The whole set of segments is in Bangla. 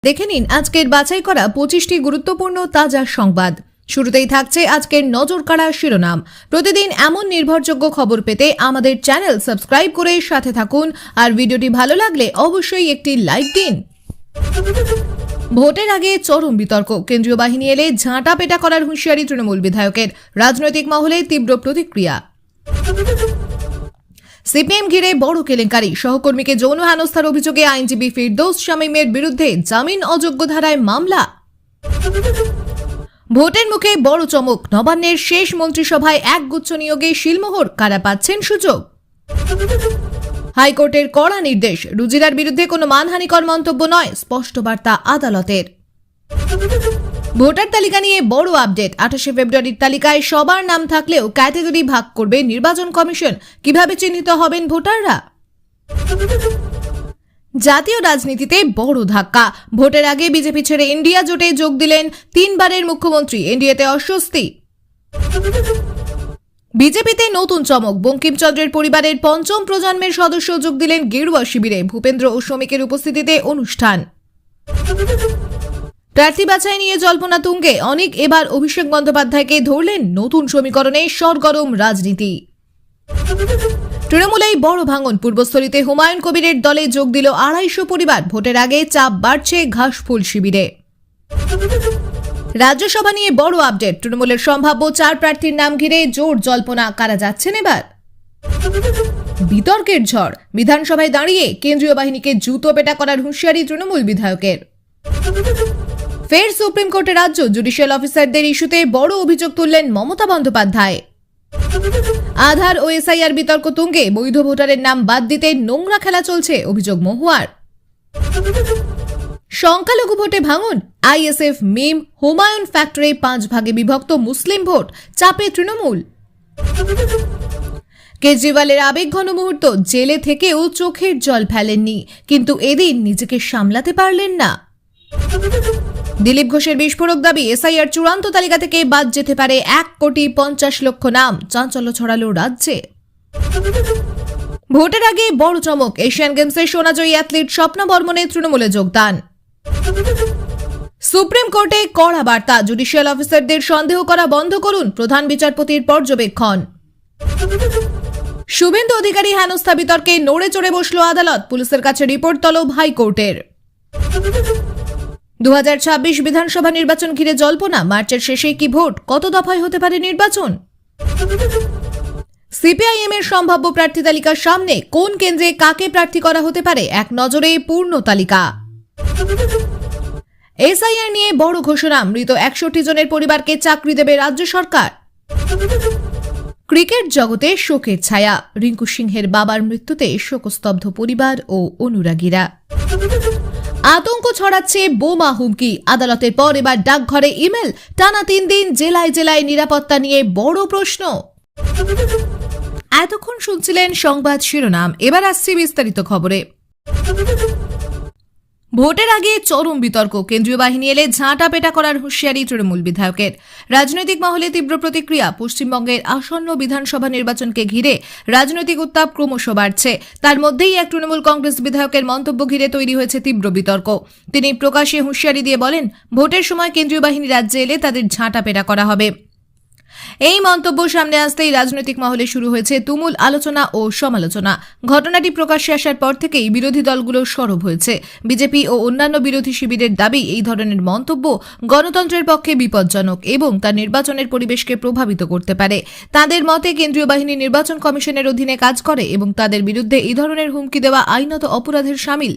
দেখে নিন আজকের বাছাই করা 25টি গুরুত্বপূর্ণ তাজা সংবাদ। শুরুতেই থাকছে আজকের নজর কাড়া শিরোনাম। প্রতিদিন এমন নির্ভরযোগ্য খবর পেতে আমাদের চ্যানেল সাবস্ক্রাইব করে সাথে থাকুন, আর ভিডিওটি ভালো লাগলে অবশ্যই একটি লাইক দিন। ভোটের আগে চরম বিতর্ক, কেন্দ্রীয় বাহিনী এলে ঝাঁটা পেটা করার হুঁশিয়ারি তৃণমূল বিধায়কের, রাজনৈতিক মহলে তীব্র প্রতিক্রিয়া। সিপিএম ঘিরে বড় কেলেঙ্কারি, সহকর্মীকে যৌন হেনস্থার অভিযোগে আইনজীবী ফিরদৌস শামীমের বিরুদ্ধে জামিন অযোগ্য ধারায় মামলা। ভোটের মুখে বড় চমক, নবান্নের শেষ মন্ত্রিসভায় একগুচ্ছ নিয়োগে শিলমোহর, কারা পাচ্ছেন সুযোগ। হাইকোর্টের কড়া নির্দেশ, রুজিরার বিরুদ্ধে কোনো মানহানিকর মন্তব্য নয়, স্পষ্ট বার্তা আদালতের। ভোটার তালিকা নিয়ে বড় আপডেট, 28 ফেব্রুয়ারির তালিকায় সবার নাম থাকলেও ক্যাটাগরি ভাগ করবে নির্বাচন কমিশন, কিভাবে চিহ্নিত হবেন ভোটাররা। জাতীয় রাজনীতিতে বড় ধাক্কা, ভোটের আগে বিজেপি ছেড়ে ইন্ডিয়া জোটে যোগ দিলেন 3 বারের মুখ্যমন্ত্রী, এনডিএতে অস্বস্তি। বিজেপিতে নতুন চমক, বঙ্কিমচন্দ্রের পরিবারের 5ম প্রজন্মের সদস্য যোগ দিলেন গেরুয়া শিবিরে, ভূপেন্দ্র ও শ্রমিকের উপস্থিতিতে অনুষ্ঠান। প্রার্থী বাছাই নিয়ে জল্পনা তুঙ্গে, অনেক এবার অভিষেক বন্দ্যোপাধ্যায়কে ধরলেন, নতুন সমীকরণে সরগরম রাজনীতি। তৃণমূলেই বড় ভাঙন, পূর্বস্থলীতে হুমায়ুন কবিরের দলে যোগ দিল 250 পরিবার, ভোটের আগে চাপ বাড়ছে ঘাসফুল শিবিরে। রাজ্যসভা নিয়ে বড় আপডেট, তৃণমূলের সম্ভাব্য 4 প্রার্থীর নাম ঘিরে জোর জল্পনা, কারা যাচ্ছেন এবার। বিতর্কের ঝড়, বিধানসভায় দাঁড়িয়ে কেন্দ্রীয় বাহিনীকে জুতো পেটা করার হুঁশিয়ারি তৃণমূল বিধায়কের। ফের সুপ্রিম কোর্টে রাজ্য জুডিশিয়াল অফিসারদের ইস্যুতে বড় অভিযোগ তুললেন মমতা বন্দ্যোপাধ্যায়। আধার ও এসআইআর বিতর্ক তুঙ্গে, বৈধ ভোটারের নাম বাদ দিতে নোংরা খেলা চলছে, অভিযোগ মহুয়ার। সংখ্যালঘু ভোটে ভাঙন, আইএসএফ মিম হুমায়ুন ফ্যাক্টরে 5 ভাগে বিভক্ত মুসলিম ভোট, চাপে তৃণমূল। কেজরিওয়ালের আবেগঘন মুহূর্ত, জেলে থেকেও চোখের জল ফেলেননি, কিন্তু এদিন নিজেকে সামলাতে পারলেন না। দিলীপ ঘোষের বিস্ফোরক দাবি, এসআইআর চূড়ান্ত তালিকা থেকে বাদ যেতে পারে 1,50,00,000 নাম, চাঞ্চল্য ছড়ালো রাজ্যে। ভোটের আগে বড় চমক, এশিয়ান গেমসের সোনাজয়ী অ্যাথলিট স্বপ্না বর্মনের তৃণমূলে যোগদান। সুপ্রিম কোর্টে কড়া বার্তা, জুডিশিয়াল অফিসারদের সন্দেহ করা বন্ধ করুন, প্রধান বিচারপতির পর্যবেক্ষণ। শুভেন্দু অধিকারী হেনস্থা বিতর্কে নড়ে চড়ে বসল আদালত, পুলিশের কাছে রিপোর্ট তলব হাইকোর্টের। 2026 বিধানসভা নির্বাচন ঘিরে জল্পনা, মার্চের শেষে কি ভোট, কত দফায় হতে পারে নির্বাচন। সিপিআইএম এর সম্ভাব্য প্রার্থী তালিকার সামনে, কোন কেন্দ্রে কাকে প্রার্থী করা হতে পারে, এক নজরে পূর্ণ তালিকা। এসআইআর নিয়ে বড় ঘোষণা, মৃত 61 জনের পরিবারকে চাকরি দেবে রাজ্য সরকার। ক্রিকেট জগতে শোকের ছায়া, রিঙ্কু সিংহের বাবার মৃত্যুতে শোকস্তব্ধ পরিবার ও অনুরাগীরা। আতঙ্ক ছড়াচ্ছে বোমা হুমকি, আদালতের পর এবার ডাকঘরে ইমেল, টানা 3 দিন জেলায় জেলায় নিরাপত্তা নিয়ে বড় প্রশ্ন। এতক্ষণ শুনছিলেন সংবাদ শিরোনাম, এবার আসছি বিস্তারিত খবরে। ভোটের আগে চরম বিতর্ক, কেন্দ্রীয় বাহিনী এলে ঝাঁটা পেটা করার হুঁশিয়ারি তৃণমূল বিধায়কের, রাজনৈতিক মহলে তীব্র প্রতিক্রিয়া। পশ্চিমবঙ্গের আসন্ন বিধানসভা নির্বাচনকে ঘিরে রাজনৈতিক উত্তাপ ক্রমশ বাড়ছে, তার মধ্যেই এক তৃণমূল কংগ্রেস বিধায়কের মন্তব্য ঘিরে তৈরি হয়েছে তীব্র বিতর্ক। তিনি প্রকাশ্যে হুঁশিয়ারি দিয়ে বলেন, ভোটের সময় কেন্দ্রীয় বাহিনী রাজ্যে এলে তাদের ঝাঁটা পেটা করা হবে। এই মন্তব্য সামনে আসতেই রাজনৈতিক মহলে শুরু হয়েছে তুমুল আলোচনা ও সমালোচনা। ঘটনাটি প্রকাশ্যে আসার পর থেকেই বিরোধী দলগুলো সরব হয়েছে। বিজেপি ও অন্যান্য বিরোধী শিবিরের দাবি, এই ধরনের মন্তব্য গণতন্ত্রের পক্ষে বিপজ্জনক এবং তা নির্বাচনের পরিবেশকে প্রভাবিত করতে পারে। তাদের মতে, কেন্দ্রীয় বাহিনী নির্বাচন কমিশনের অধীনে কাজ করে এবং তাদের বিরুদ্ধে এই ধরনের হুমকি দেওয়া আইনত অপরাধের শামিল।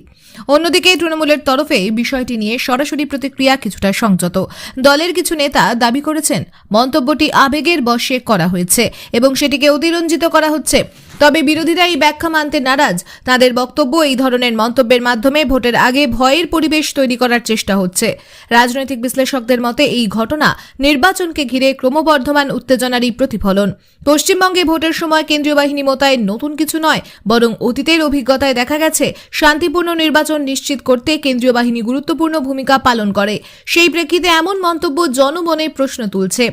অন্যদিকে তৃণমূলের তরফে বিষয়টি নিয়ে সরাসরি প্রতিক্রিয়া কিছুটা সংযত। দলের কিছু নেতা দাবি করেছেন, মন্তব্যটি আবেগের বশে করা হয়েছে এবং সেটিকে অতিরঞ্জিত করা হচ্ছে। তবে বিরোধীরা এই ব্যাখ্যা মানতে নারাজ। তাদের বক্তব্য, এই ধরনের মন্তব্যের মাধ্যমে ভোটের আগে ভয়ের পরিবেশ তৈরি করার চেষ্টা হচ্ছে। রাজনৈতিক বিশ্লেষকদের মতে, এই ঘটনা নির্বাচনকে ঘিরে ক্রমবর্ধমান উত্তেজনারই প্রতিফলন। পশ্চিমবঙ্গে ভোটের সময় কেন্দ্রীয় বাহিনী মোতায়েন নতুন কিছু নয়, বরং অতীতের অভিজ্ঞতায় দেখা গেছে শান্তিপূর্ণ নির্বাচন নিশ্চিত করতে কেন্দ্রীয় বাহিনী গুরুত্বপূর্ণ ভূমিকা পালন করে। সেই প্রেক্ষিতে এমন মন্তব্য জনমনে প্রশ্ন তুলছে।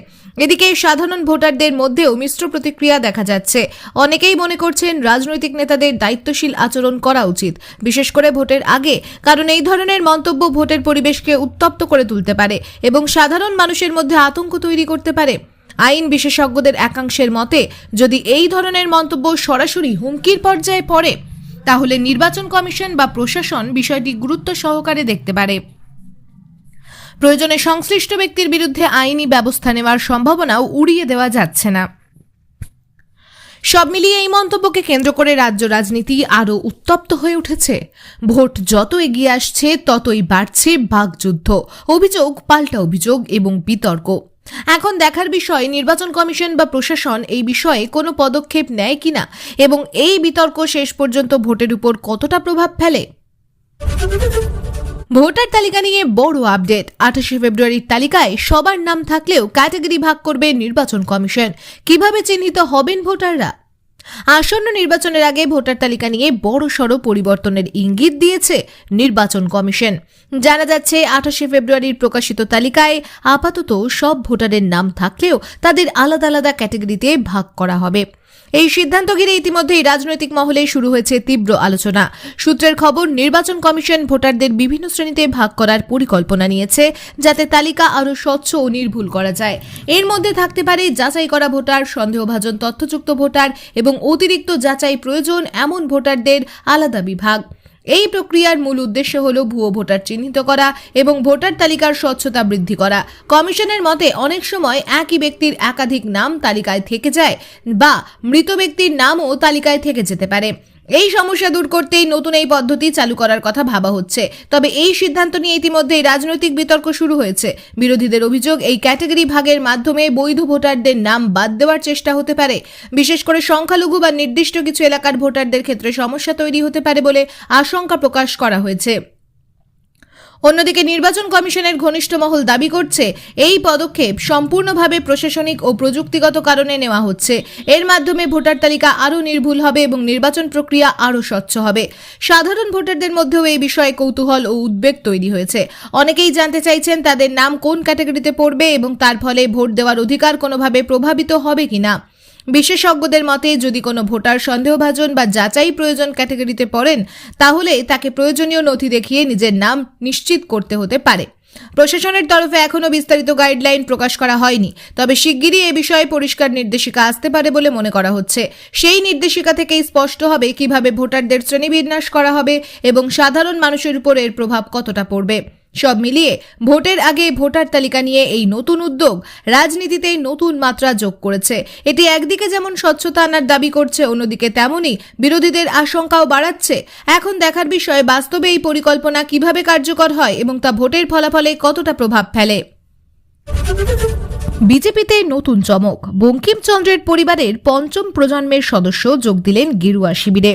এদিকে সাধারণ ভোটারদের মধ্যেও মিশ্র প্রতিক্রিয়া দেখা যাচ্ছে। অনেকেই মনে করছেন রাজনৈতিক নেতাদের দায়িত্বশীল আচরণ করা উচিত, বিশেষ করে ভোটের আগে, কারণ এই ধরনের মন্তব্য ভোটের পরিবেশকে উত্তপ্ত করে তুলতে পারে এবং সাধারণ মানুষের মধ্যে আতঙ্ক তৈরি করতে পারে। আইন বিশেষজ্ঞদের একাংশের মতে, যদি এই ধরনের মন্তব্য সরাসরি হুমকির পর্যায়ে পড়ে, তাহলে নির্বাচন কমিশন বা প্রশাসন বিষয়টি গুরুত্ব সহকারে দেখতে পারে। প্রয়োজনে সংশ্লিষ্ট ব্যক্তির বিরুদ্ধে আইনি ব্যবস্থা নেওয়ার সম্ভাবনাও উড়িয়ে দেওয়া যাচ্ছে না। সব মিলিয়ে এই মন্তব্যকে কেন্দ্র করে রাজ্য রাজনীতি আরও উত্তপ্ত হয়ে উঠেছে। ভোট যত এগিয়ে আসছে ততই বাড়ছে বাকযুদ্ধ, অভিযোগ পাল্টা অভিযোগ এবং বিতর্ক। এখন দেখার বিষয় নির্বাচন কমিশন বা প্রশাসন এই বিষয়ে কোনো পদক্ষেপ নেয় কিনা এবং এই বিতর্ক শেষ পর্যন্ত ভোটের উপর কতটা প্রভাব ফেলে। ভোটার তালিকা নিয়ে বড় আপডেট। 28 ফেব্রুয়ারির তালিকায় সবার নাম থাকলেও ক্যাটাগরি ভাগ করবে নির্বাচন কমিশন। কিভাবে চিহ্নিত হবেন ভোটাররা? আসন্ন নির্বাচনের আগে ভোটার তালিকা নিয়ে বড়সড় পরিবর্তনের ইঙ্গিত দিয়েছে নির্বাচন কমিশন। জানা যাচ্ছে 28 ফেব্রুয়ারির প্রকাশিত তালিকায় আপাতত সব ভোটারের নাম থাকলেও তাদের আলাদা আলাদা ক্যাটাগরিতে ভাগ করা হবে। এই সিদ্ধান্ত ঘিরে ইতিমধ্যেই রাজনৈতিক মহলে শুরু হয়েছে তীব্র আলোচনা। সূত্রের খবর, নির্বাচন কমিশন ভোটারদের বিভিন্ন শ্রেণীতে ভাগ করার পরিকল্পনা নিয়েছে, যাতে তালিকা আরও স্বচ্ছ ও নির্ভুল করা যায়। এর মধ্যে থাকতে পারে যাচাই করা ভোটার, সন্দেহভাজন তথ্যযুক্ত ভোটার এবং অতিরিক্ত যাচাই প্রয়োজন এমন ভোটারদের আলাদা বিভাগ। এই প্রক্রিয়ার মূল উদ্দেশ্য হল ভুয়ো ভোটার চিহ্নিত করা এবং ভোটার তালিকার স্বচ্ছতা বৃদ্ধি করা। কমিশনের মতে অনেক সময় একই ব্যক্তির একাধিক নাম তালিকায় থেকে যায় বা মৃত ব্যক্তির নামও তালিকায় থেকে যেতে পারে। এই সমস্যা দূর করতেই নতুন এই পদ্ধতি চালু করার কথা ভাবা হচ্ছে। তবে এই সিদ্ধান্ত নিয়ে ইতিমধ্যেই রাজনৈতিক বিতর্ক শুরু হয়েছে। বিরোধীদের অভিযোগ, এই ক্যাটাগরি ভাগের মাধ্যমে বৈধ ভোটারদের নাম বাদ দেওয়ার চেষ্টা হতে পারে। বিশেষ করে সংখ্যালঘু বা নির্দিষ্ট কিছু এলাকার ভোটারদের ক্ষেত্রে সমস্যা তৈরি হতে পারে বলে আশঙ্কা প্রকাশ করা হয়েছে। অন্যদিকে নির্বাচন কমিশনের ঘনিষ্ঠ মহল দাবি করছে, এই পদক্ষেপ সম্পূর্ণভাবে প্রশাসনিক ও প্রযুক্তিগত কারণে নেওয়া হচ্ছে। এর মাধ্যমে ভোটার তালিকা আরও নির্ভুল হবে এবং নির্বাচন প্রক্রিয়া আরও স্বচ্ছ হবে। সাধারণ ভোটারদের মধ্যেও এই বিষয়ে কৌতূহল ও উদ্বেগ তৈরি হয়েছে। অনেকেই জানতে চাইছেন তাদের নাম কোন ক্যাটাগরিতে পড়বে এবং তার ফলে ভোট দেওয়ার অধিকার কোনোভাবে প্রভাবিত হবে কিনা। বিশেষজ্ঞদের মতে, যদি কোনো ভোটার সন্দেহভাজন বা যাচাই প্রয়োজন ক্যাটাগরিতে পড়েন, তাহলে তাকে প্রয়োজনীয় নথি দেখিয়ে নিজের নাম নিশ্চিত করতে হতে পারে। প্রশাসনের তরফে এখনো বিস্তারিত গাইডলাইন প্রকাশ করা হয়নি, তবে শিগগিরই এ বিষয়ে পরিষ্কার নির্দেশিকা আসতে পারে বলে মনে করা হচ্ছে। সেই নির্দেশিকা থেকেই স্পষ্ট হবে কিভাবে ভোটারদের শ্রেণীবিন্যাস করা হবে এবং সাধারণ মানুষের উপর এর প্রভাব কতটা পড়বে। সব মিলিয়ে ভোটের আগে ভোটার তালিকা নিয়ে এই নতুন উদ্যোগ রাজনীতিতে নতুন মাত্রা যোগ করেছে। এটি একদিকে যেমন স্বচ্ছতা আনার দাবি করছে, অন্যদিকে তেমনই বিরোধীদের আশঙ্কাও বাড়াচ্ছে। এখন দেখার বিষয় বাস্তবে এই পরিকল্পনা কিভাবে কার্যকর হয় এবং তা ভোটের ফলাফলে কতটা প্রভাব ফেলে। বিজেপিতে নতুন চমক। বঙ্কিমচন্দ্রের পরিবারের পঞ্চম প্রজন্মের সদস্য যোগ দিলেন গেরুয়া শিবিরে।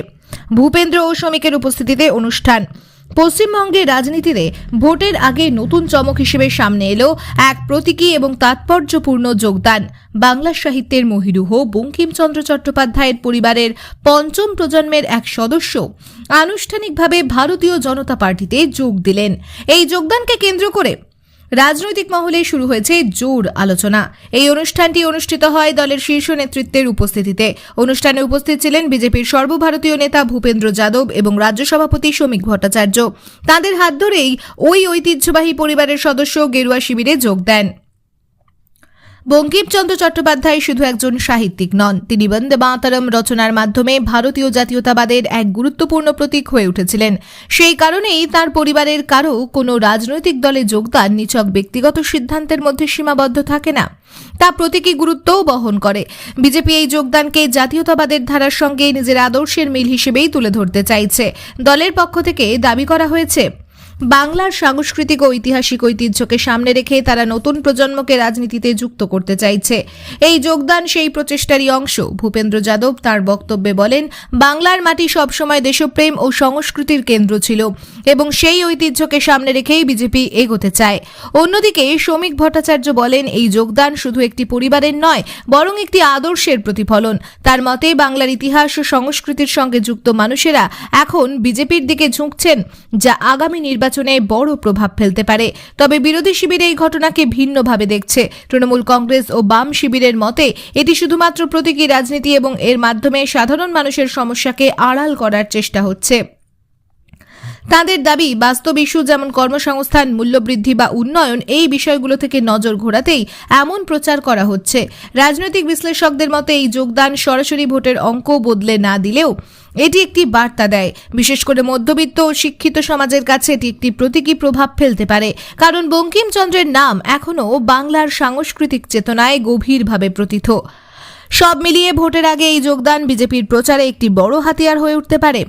ভূপেন্দ্র ও শ্রমিকের উপস্থিতিতে অনুষ্ঠান। পশ্চিমবঙ্গের রাজনীতিতে ভোটের আগে নতুন চমক হিসেবে সামনে এলো এক প্রতীকী এবং তাৎপর্যপূর্ণ যোগদান। বাংলা সাহিত্যের মহিরুহ বঙ্কিমচন্দ্র চট্টোপাধ্যায়ের পরিবারের পঞ্চম প্রজন্মের এক সদস্য আনুষ্ঠানিকভাবে ভারতীয় জনতা পার্টিতে যোগ দিলেন। এই যোগদানকে কেন্দ্র করে রাজনৈতিক মহলে শুরু হয়েছে জোর আলোচনা। এই অনুষ্ঠানটি অনুষ্ঠিত হয় দলের শীর্ষ নেতৃত্বের উপস্থিতিতে। অনুষ্ঠানে উপস্থিত ছিলেন বিজেপির সর্বভারতীয় নেতা ভূপেন্দ্র যাদব এবং রাজ্য সভাপতি শ্রমিক ভট্টাচার্য। তাঁদের হাত ধরেই ওই ঐতিহ্যবাহী পরিবারের সদস্য গেরুয়া শিবিরে যোগ দেন। বঙ্কিমচন্দ্র চট্টোপাধ্যায় শুধু একজন সাহিত্যিক নন, তিনি বন্দে মাতরম রচনার মাধ্যমে ভারতীয় জাতীয়তাবাদের এক গুরুত্বপূর্ণ প্রতীক হয়ে উঠেছিলেন। সেই কারণেই তার পরিবারের কারো কোনো রাজনৈতিক দলে যোগদান নিছক ব্যক্তিগত সিদ্ধান্তের মধ্যে সীমাবদ্ধ থাকে না, তা প্রতীকী গুরুত্বও বহন করে। বিজেপি এই যোগদানকে জাতীয়তাবাদের ধারার সঙ্গে নিজের আদর্শের মিল হিসেবেই তুলে ধরতে চাইছে। দলের পক্ষ থেকে দাবি করা হয়েছে, বাংলার সাংস্কৃতিক ও ঐতিহাসিক ঐতিহ্যকে সামনে রেখে তারা নতুন প্রজন্মকে রাজনীতিতে যুক্ত করতে চাইছে। এই যোগদান সেই প্রচেষ্টারই অংশ। ভূপেন্দ্র যাদব তার বক্তব্যে বলেন, বাংলার মাটি সবসময় দেশপ্রেম ও সংস্কৃতির কেন্দ্র ছিল এবং সেই ঐতিহ্যকে সামনে রেখেই বিজেপি এগোতে চায়। অন্যদিকে শ্রমিক ভট্টাচার্য বলেন, এই যোগদান শুধু একটি পরিবারের নয়, বরং একটি আদর্শের প্রতিফলন। তার মতে, বাংলার ইতিহাস ও সংস্কৃতির সঙ্গে যুক্ত মানুষেরা এখন বিজেপির দিকে ঝুঁকছেন, যা আগামী নির্বাচন নির্বাচনে বড় প্রভাব ফেলতে পারে। তবে বিরোধী শিবির এই ঘটনাকে ভিন্নভাবে দেখছে। তৃণমূল কংগ্রেস ও বাম শিবিরের মতে এটি শুধুমাত্র প্রতীকী রাজনীতি এবং এর মাধ্যমে সাধারণ মানুষের সমস্যাকে আড়াল করার চেষ্টা হচ্ছে। তাদের দাবি, বাস্তব ইস্যু যেমন কর্মসংস্থান, মূল্যবৃদ্ধি বা উন্নয়ন, এই বিষয়গুলো থেকে নজর ঘোরাতেই এমন প্রচার করা হচ্ছে। রাজনৈতিক বিশ্লেষকদের মতে এই যোগদান সরাসরি ভোটের অঙ্ক বদলে না দিলেও এটি একটি বার্তা দেয়। বিশেষ করে মধ্যবিত্ত ও শিক্ষিত সমাজের কাছে এটি একটি প্রতীকী প্রভাব ফেলতে পারে, কারণ বঙ্কিমচন্দ্রের নাম এখনও বাংলার সাংস্কৃতিক চেতনায় গভীরভাবে প্রথিত। সব মিলিয়ে ভোটের আগে এই যোগদান বিজেপির প্রচারে একটি বড় হাতিয়ার হয়ে উঠতে পারে।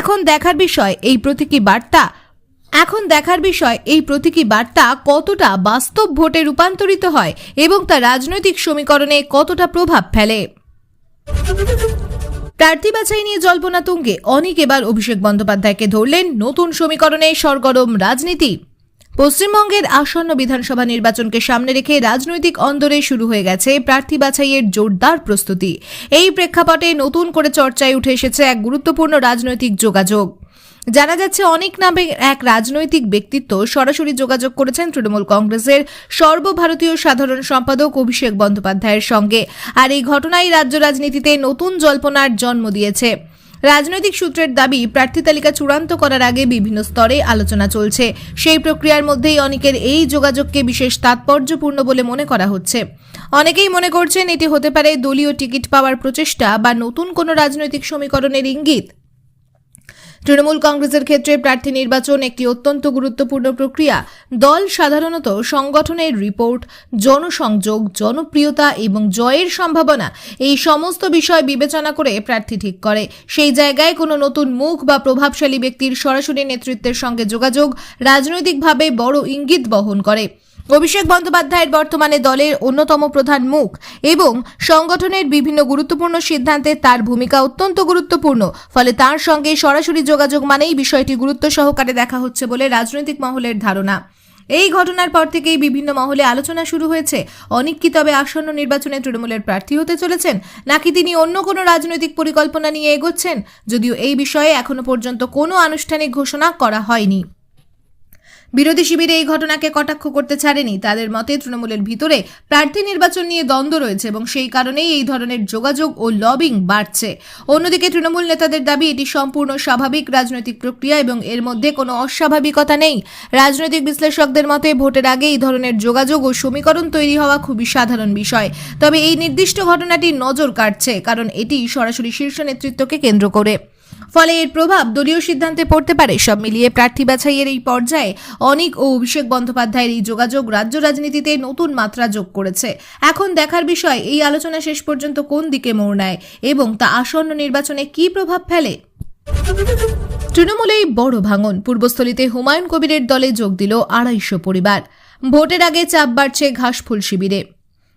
এখন দেখার বিষয় এই প্রতীকী বার্তা কতটা বাস্তব ভোটে রূপান্তরিত হয় এবং তা রাজনৈতিক সমীকরণে কতটা প্রভাব ফেলে। প্রার্থী বাছাই নিয়ে জল্পনা তুঙ্গে অনেক এবার অভিষেক বন্দ্যোপাধ্যায়কে ধরলেন। নতুন সমীকরণে সরগরম রাজনীতি। পশ্চিমবঙ্গের আসন্ন বিধানসভা নির্বাচনকে সামনে রেখে রাজনৈতিক অন্দরে শুরু হয়ে গেছে প্রার্থী বাছাইয়ের জোরদার প্রস্তুতি। এই প্রেক্ষাপটে নতুন করে চর্চায় উঠে এসেছে এক গুরুত্বপূর্ণ রাজনৈতিক যোগাযোগ। জানা যাচ্ছে অনেক নামে এক রাজনৈতিক ব্যক্তিত্ব সরাসরি যোগাযোগ করেছেন তৃণমূল কংগ্রেসের সর্বভারতীয় সাধারণ সম্পাদক অভিষেক বন্দ্যোপাধ্যায়ের সঙ্গে। আর এই ঘটনাই রাজ্য রাজনীতিতে নতুন জল্পনার জন্ম দিয়েছে। রাজনৈতিক সূত্রের দাবি, প্রার্থী তালিকা চূড়ান্ত করার আগে বিভিন্ন স্তরে আলোচনা চলছে। সেই প্রক্রিয়ার মধ্যেই অনেকের এই যোগাযোগকে বিশেষ তাৎপর্যপূর্ণ বলে মনে করা হচ্ছে। অনেকেই মনে করছেন এটি হতে পারে দলীয় টিকিট পাওয়ার প্রচেষ্টা বা নতুন কোনো রাজনৈতিক সমীকরণের ইঙ্গিত। তৃণমূল কংগ্রেসের ক্ষেত্রে প্রার্থী নির্বাচন একটি অত্যন্ত গুরুত্বপূর্ণ প্রক্রিয়া। দল সাধারণত সংগঠনের রিপোর্ট, জনসংযোগ, জনপ্রিয়তা এবং জয়ের সম্ভাবনা, এই সমস্ত বিষয় বিবেচনা করে প্রার্থী ঠিক করে। সেই জায়গায় কোনো নতুন মুখ বা প্রভাবশালী ব্যক্তির সরাসরি নেতৃত্বের সঙ্গে যোগাযোগ রাজনৈতিকভাবে বড় ইঙ্গিত বহন করে। অভিষেক বন্দ্যোপাধ্যায়ের বর্তমানে দলের অন্যতম প্রধান মুখ এবং সংগঠনের বিভিন্ন গুরুত্বপূর্ণ সিদ্ধান্তে তার ভূমিকা অত্যন্ত গুরুত্বপূর্ণ। ফলে তার সঙ্গে সরাসরি যোগাযোগ মানেই বিষয়টি গুরুত্ব সহকারে দেখা হচ্ছে বলে রাজনৈতিক মহলের ধারণা। এই ঘটনার পর থেকেই বিভিন্ন মহলে আলোচনা শুরু হয়েছে, অনেক কি তবে আসন্ন নির্বাচনে তৃণমূলের প্রার্থী হতে চলেছেন, নাকি তিনি অন্য কোনো রাজনৈতিক পরিকল্পনা নিয়ে এগোচ্ছেন। যদিও এই বিষয়ে এখনো পর্যন্ত কোনো আনুষ্ঠানিক ঘোষণা করা হয়নি। বিরোধী শিবিরে এই ঘটনাকে কটাক্ষ করতে ছাড়েনি। তাদের মতে তৃণমূলের ভিতরে প্রার্থী নির্বাচন নিয়ে দ্বন্দ্ব রয়েছে এবং সেই কারণেই এই ধরনের যোগাযোগ ও লবিং বাড়ছে। অন্যদিকে তৃণমূল নেতাদের দাবি এটি সম্পূর্ণ স্বাভাবিক রাজনৈতিক প্রক্রিয়া এবং এর মধ্যে কোনো অস্বাভাবিকতা নেই। রাজনৈতিক বিশ্লেষকদের মতে ভোটের আগে এই ধরনের যোগাযোগ ও সমীকরণ তৈরি হওয়া খুবই সাধারণ বিষয়। তবে এই নির্দিষ্ট ঘটনাটি নজর কাটছে কারণ এটি সরাসরি শীর্ষ নেতৃত্বকে কেন্দ্র করে। ফলে এর প্রভাব দলীয় সিদ্ধান্তে পড়তে পারে। সব মিলিয়ে প্রার্থী বাছাইয়ের এই পর্যায়ে অনিক ও অভিষেক বন্দ্যোপাধ্যায়ের এই যোগাযোগ রাজ্য রাজনীতিতে নতুন মাত্রা যোগ করেছে। এখন দেখার বিষয় এই আলোচনা শেষ পর্যন্ত কোন দিকে মোড় নেয় এবং তা আসন্ন নির্বাচনে কী প্রভাব ফেলে। তৃণমূলেই বড় ভাঙন। পূর্বস্থলীতে হুমায়ুন কবিরের দলে যোগ দিল 250 পরিবার। ভোটের আগে চাপ বাড়ছে ঘাসফুল শিবিরে।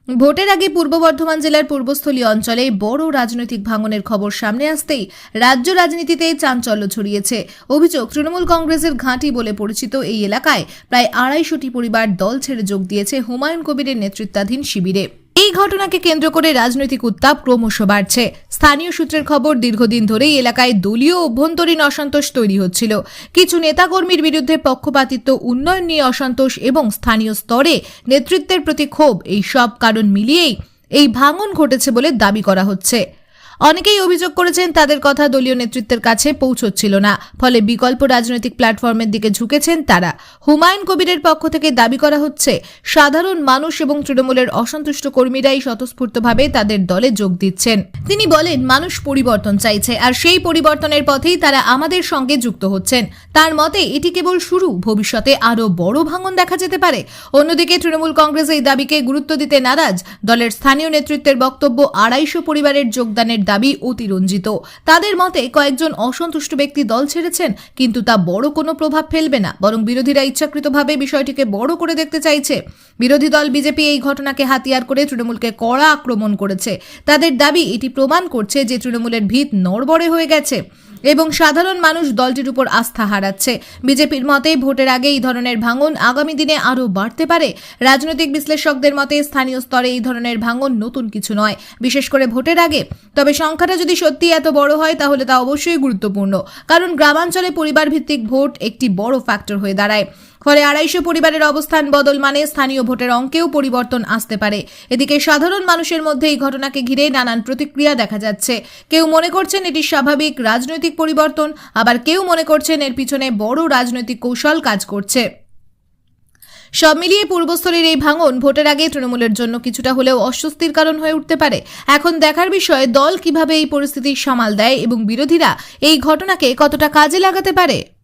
ভোটের আগে পূর্ব বর্ধমান জেলার পূর্বস্থলী অঞ্চলে বড় রাজনৈতিক ভাঙনের খবর সামনে আসতেই রাজ্য রাজনীতিতে চাঞ্চল্য ছড়িয়েছে। অভিযোগ, তৃণমূল কংগ্রেসের ঘাঁটি বলে পরিচিত এই এলাকায় প্রায় 250টি পরিবার দল ছেড়ে যোগ দিয়েছে হুমায়ুন কবিরের নেতৃত্বাধীন শিবিরে। এই ঘটনাকে কেন্দ্র করে রাজনৈতিক উত্তাপ ক্রমশ বাড়ছে। স্থানীয় সূত্রের খবর, দীর্ঘদিন ধরেই এলাকায় দলীয় অভ্যন্তরীণ অসন্তোষ তৈরি হচ্ছিল। কিছু নেতাকর্মীর বিরুদ্ধে পক্ষপাতিত্ব, উন্নয়ন নিয়ে অসন্তোষ এবং স্থানীয় স্তরে নেতৃত্বের প্রতি ক্ষোভ, এই সব কারণ মিলিয়েই এই ভাঙন ঘটেছে বলে দাবি করা হচ্ছে। অনেকেই অভিযোগ করেছেন তাদের কথা দলীয় নেতৃত্বের কাছে পৌঁছচ্ছিল না, ফলে বিকল্প রাজনৈতিক প্ল্যাটফর্মের দিকে ঝুঁকেছেন তারা। হুমায়ুন কবিরের পক্ষ থেকে দাবি করা হচ্ছে সাধারণ মানুষ এবং তৃণমূলের অসন্তুষ্ট কর্মীরাই স্বতঃস্ফূর্তভাবে তাদের দলে যোগ দিচ্ছেন। তিনি বলেন, মানুষ পরিবর্তন চাইছে আর সেই পরিবর্তনের পথেই তারা আমাদের সঙ্গে যুক্ত হচ্ছেন। তার মতে এটি কেবল শুরু, ভবিষ্যতে আরও বড় ভাঙন দেখা যেতে পারে। অন্যদিকে তৃণমূল কংগ্রেস এই দাবিকে গুরুত্ব দিতে নারাজ। দলের স্থানীয় নেতৃত্বের বক্তব্য, 250 পরিবারের যোগদানের দাবি অতিরঞ্জিত। তাদের মতে কয়েকজন অসন্তুষ্ট ব্যক্তি দল ছেড়েছেন, কিন্তু তা বড় কোনো প্রভাব ফেলবে না, বরং বিরোধীরা ইচ্ছাকৃতভাবে বিষয়টিকে বড় করে দেখতে চাইছে। বিরোধী দল বিজেপি এই ঘটনাকে হাতিয়ার করে তৃণমূলকে কড়া আক্রমণ করেছে। তাদের দাবি এটি প্রমাণ করছে যে তৃণমূলের ভিত নড়বড়ে হয়ে গেছে। এবং সাধারণ মানুষ দলটির উপর আস্থা হারাচ্ছে। বিজেপির মতে ভোটের আগে এই ধরনের ভাঙন আগামী দিনে আরও বাড়তে পারে। রাজনৈতিক বিশ্লেষকদের মতে স্থানীয় স্তরে এই ধরনের ভাঙন নতুন কিছু নয়, বিশেষ করে ভোটের আগে। তবে সংখ্যাটা যদি সত্যি এত বড় হয় তাহলে তা অবশ্যই গুরুত্বপূর্ণ, কারণ গ্রামাঞ্চলে পরিবার ভিত্তিক ভোট একটি বড় ফ্যাক্টর হয়ে দাঁড়ায়। ফলে 250 পরিবারের অবস্থান বদল মানে স্থানীয় ভোটের অঙ্কেও পরিবর্তন আসতে পারে। এদিকে সাধারণ মানুষের মধ্যে এই ঘটনাকে ঘিরে নানান প্রতিক্রিয়া দেখা যাচ্ছে। কেউ মনে করছেন এটি স্বাভাবিক রাজনৈতিক পরিবর্তন, আবার কেউ মনে করছেন এর পিছনে বড় রাজনৈতিক কৌশল কাজ করছে। সব মিলিয়ে পূর্বস্থলীর এই ভাঙন ভোটের আগে তৃণমূলের জন্য কিছুটা হলেও অস্বস্তির কারণ হয়ে উঠতে পারে। এখন দেখার বিষয় দল কিভাবে এই পরিস্থিতি সামাল দেয় এবং বিরোধীরা এই ঘটনাকে কতটা কাজে লাগাতে পারে।